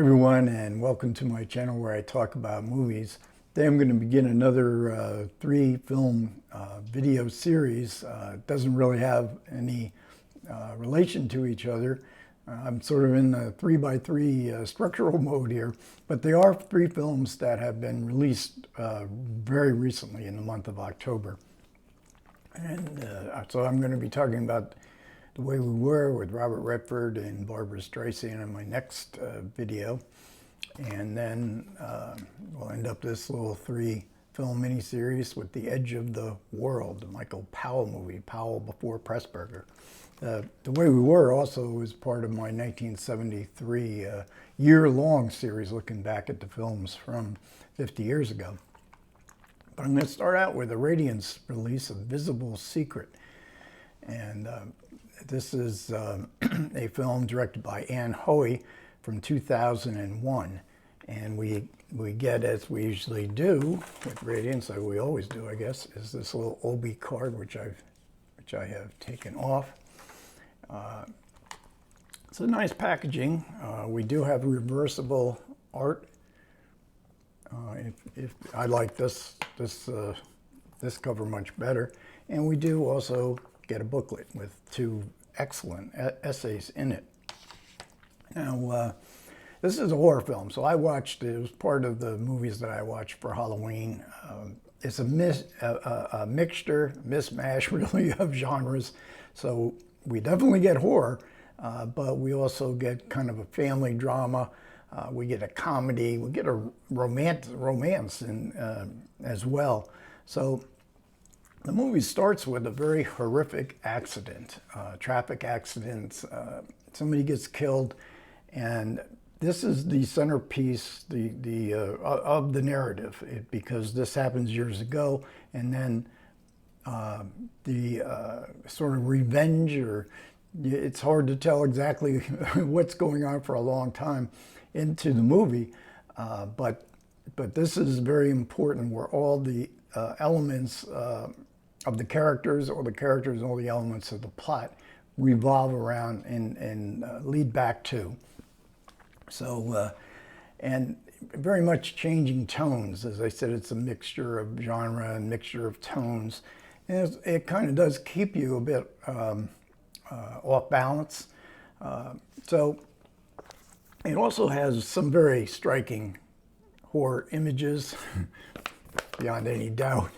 Everyone, and welcome to my channel where I talk about movies. Today I'm going to begin another three film video series. It doesn't really have any relation to each other. I'm sort of in a 3x3 structural mode here, but they are three films that have been released very recently in the month of October. And so I'm going to be talking about The Way We Were with Robert Redford and Barbara Streisand in my next video. And then we'll end up this little three film miniseries with The Edge of the World, the Michael Powell movie, Powell before Pressburger. The Way We Were also was part of my 1973 year-long series looking back at the films from 50 years ago. But I'm going to start out with a Radiance release of Visible Secret. And this is a film directed by Ann Hui from 2001. And we get, as we usually do with Radiance, like we always do, I guess, is this little Obi card, which I have taken off. It's a nice packaging. We do have reversible art. If I like this cover much better, and we do also get a booklet with two excellent essays in it. Now, this is a horror film, so I watched it. It was part of the movies that I watched for Halloween. It's a mixture, mismatch, really, of genres. So we definitely get horror, but we also get kind of a family drama. We get a comedy. We get a romance as well. So the movie starts with a very horrific accident, traffic accident. Somebody gets killed, and this is the centerpiece of the narrative because this happens years ago, and then the sort of revenge, or it's hard to tell exactly what's going on for a long time into the movie, but this is very important where all the elements of the characters, or the characters and all the elements of the plot revolve around and lead back to. So, and very much changing tones. As I said, it's a mixture of genre and mixture of tones. And it kind of does keep you a bit off balance. So it also has some very striking horror images, beyond any doubt.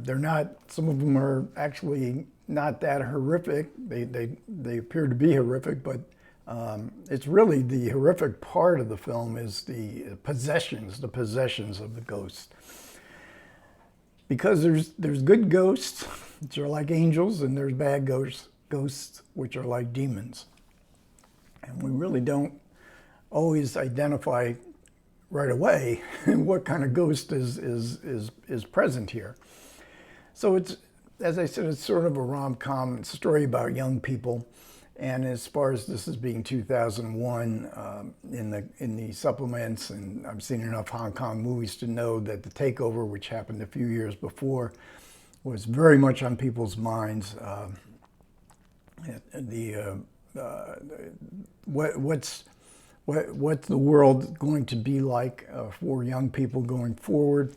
They're not, some of them are actually not that horrific. They appear to be horrific, but it's really the horrific part of the film is the possessions of the ghost. Because there's good ghosts, which are like angels, and there's bad ghosts, which are like demons. And we really don't always identify right away what kind of ghost is present here. So it's, as I said, it's sort of a rom-com. It's a story about young people. And as far as this as being 2001, in the supplements, and I've seen enough Hong Kong movies to know that the takeover, which happened a few years before, was very much on people's minds. What's the world going to be like for young people going forward?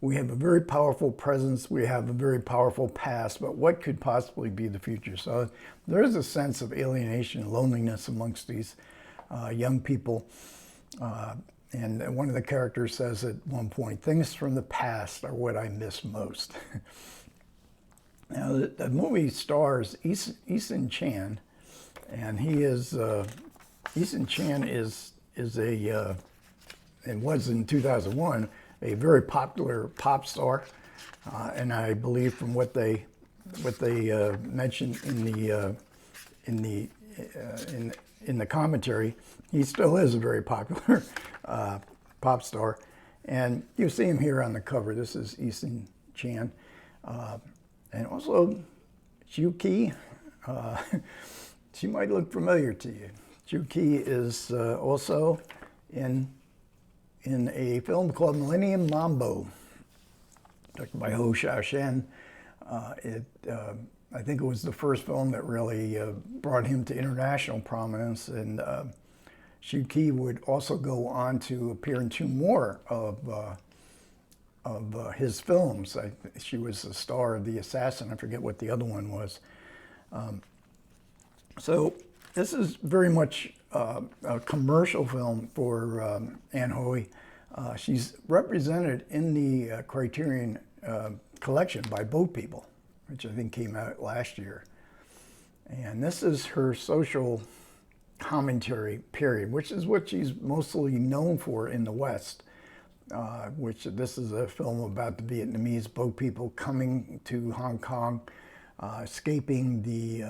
We have a very powerful presence, we have a very powerful past, but what could possibly be the future? So there is a sense of alienation, loneliness amongst these young people. And one of the characters says at one point, "Things from the past are what I miss most." Now, the movie stars Eason Chan, and he is, Eason Chan is a, and was in 2001, a very popular pop star, and I believe from what they mentioned in the commentary, he still is a very popular pop star. And you see him here on the cover. This is Eason Chan, and also Chu Ki. She might look familiar to you. Chu Ki is also in a film called Millennium Mambo, directed by Ho Xiaoshen. I think it was the first film that really brought him to international prominence. And Shu Qi would also go on to appear in two more of his films. She was the star of The Assassin. I forget what the other one was. So this is very much a commercial film for Ann Hui. She's represented in the Criterion collection by Boat People, which I think came out last year. And this is her social commentary period, which is what she's mostly known for in the West. Which this is a film about the Vietnamese boat people coming to Hong Kong, escaping the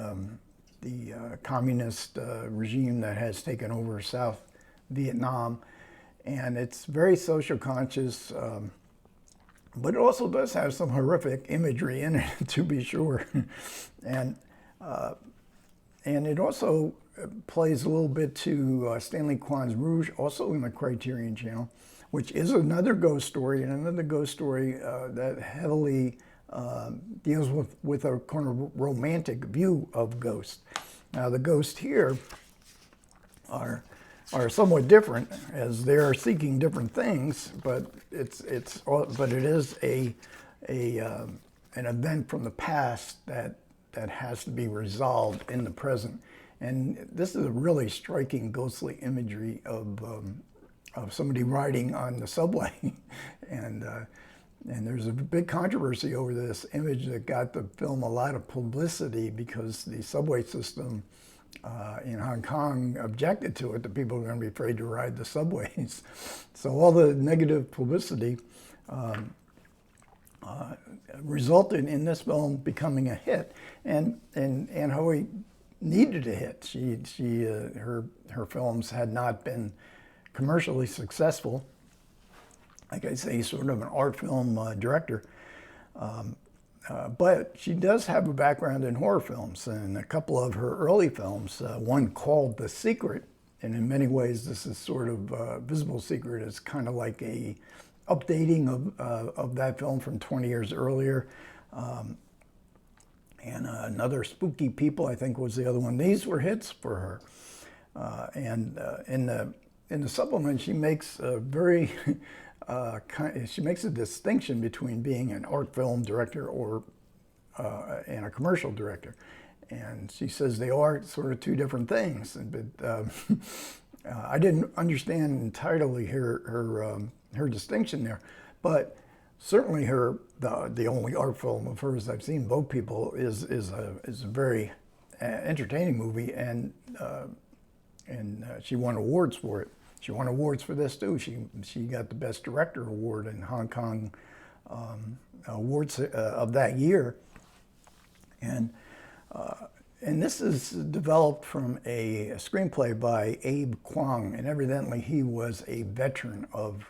communist regime that has taken over South Vietnam. And it's very social conscious, but it also does have some horrific imagery in it, to be sure. And it also plays a little bit to Stanley Kwan's Rouge, also in the Criterion Channel, which is another ghost story, and another ghost story that heavily deals with a kind of romantic view of ghosts. Now, the ghosts here are somewhat different, as they are seeking different things, but it is an event from the past that has to be resolved in the present. And this is a really striking ghostly imagery of somebody riding on the subway. And there's a big controversy over this image that got the film a lot of publicity because the subway system in Hong Kong objected to it, that people are going to be afraid to ride the subways. So all the negative publicity resulted in this film becoming a hit. And Ann Hui needed a hit. Her films had not been commercially successful. Like I say, sort of an art film director. But she does have a background in horror films, and a couple of her early films, one called The Secret, and in many ways this is sort of Visible Secret is kind of like a updating of that film from 20 years earlier. And another Spooky People, I think, was the other one. These were hits for her. In the supplement, she makes a very she makes a distinction between being an art film director and a commercial director, and she says they are sort of two different things. But I didn't understand entirely her distinction there, but certainly the only art film of hers I've seen, Boat People, is a very entertaining movie, and she won awards for it. She won awards for this too. She got the Best Director award in Hong Kong awards of that year, and this is developed from a screenplay by Abe Kwong, and evidently he was a veteran of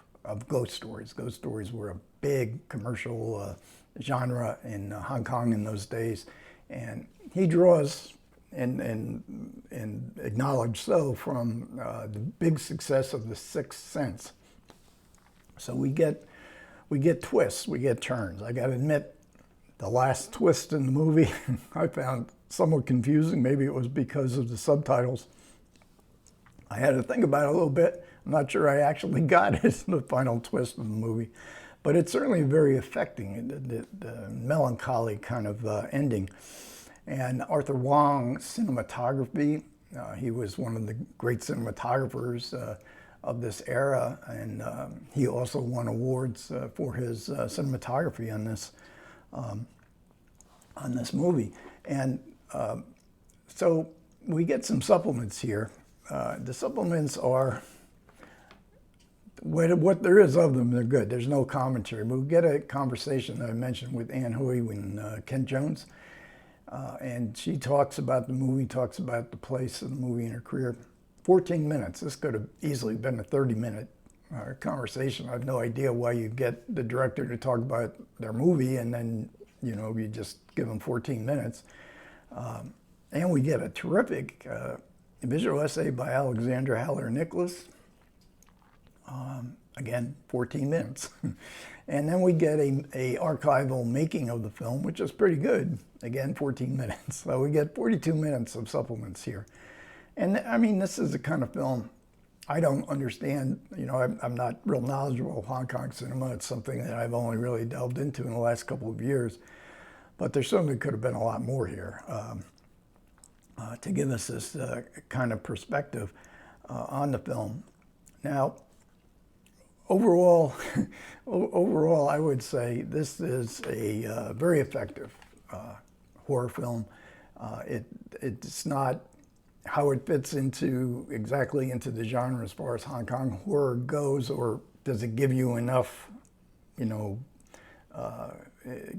ghost stories. Ghost stories were a big commercial genre in Hong Kong in those days, and he draws, and acknowledged so, from the big success of The Sixth Sense. So we get twists, we get turns. I got to admit, the last twist in the movie I found somewhat confusing. Maybe it was because of the subtitles. I had to think about it a little bit. I'm not sure I actually got it, the final twist of the movie, but it's certainly very affecting, the melancholy kind of ending. And Arthur Wong's cinematography, he was one of the great cinematographers of this era, and he also won awards for his cinematography on this movie. And so we get some supplements here. The supplements are, what there is of them, they're good. There's no commentary. We'll get a conversation that I mentioned with Ann Hui and Ken Jones. And she talks about the movie, talks about the place of the movie in her career. 14 minutes. This could have easily been a 30-minute conversation. I have no idea why you get the director to talk about their movie and then, you just give them 14 minutes. And we get a terrific visual essay by Alexandra Haller-Nicholas. Again, 14 minutes. And then we get a archival making of the film, which is pretty good. Again, 14 minutes. So we get 42 minutes of supplements here. And I mean, this is the kind of film I don't understand. You know, I'm not real knowledgeable of Hong Kong cinema. It's something that I've only really delved into in the last couple of years. But there certainly could have been a lot more here to give us this kind of perspective on the film. Now, overall, overall, I would say this is a very effective horror film. It's not how it fits into exactly into the genre as far as Hong Kong horror goes, or does it give you enough, you know,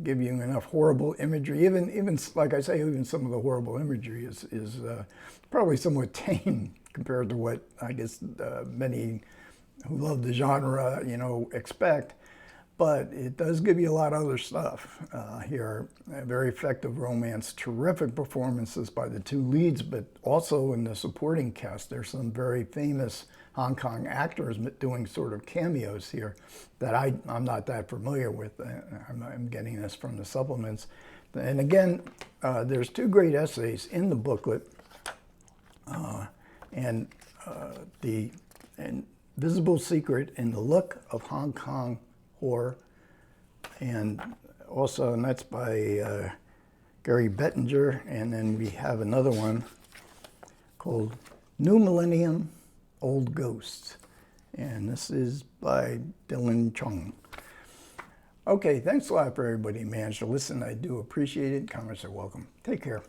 give you enough horrible imagery? Even like I say, even some of the horrible imagery is probably somewhat tame compared to what I guess many who love the genre, you know, expect. But it does give you a lot of other stuff here. A very effective romance, terrific performances by the two leads, but also in the supporting cast, there's some very famous Hong Kong actors doing sort of cameos here that I'm not that familiar with. I'm getting this from the supplements. And again, there's two great essays in the booklet. The Invisible Secret in the Look of Hong Kong Horror, and that's by Gary Bettinger, and then we have another one called New Millennium, Old Ghosts, and this is by Dylan Chung. Okay, thanks a lot for everybody who managed to listen. I do appreciate it. Comments are welcome. Take care.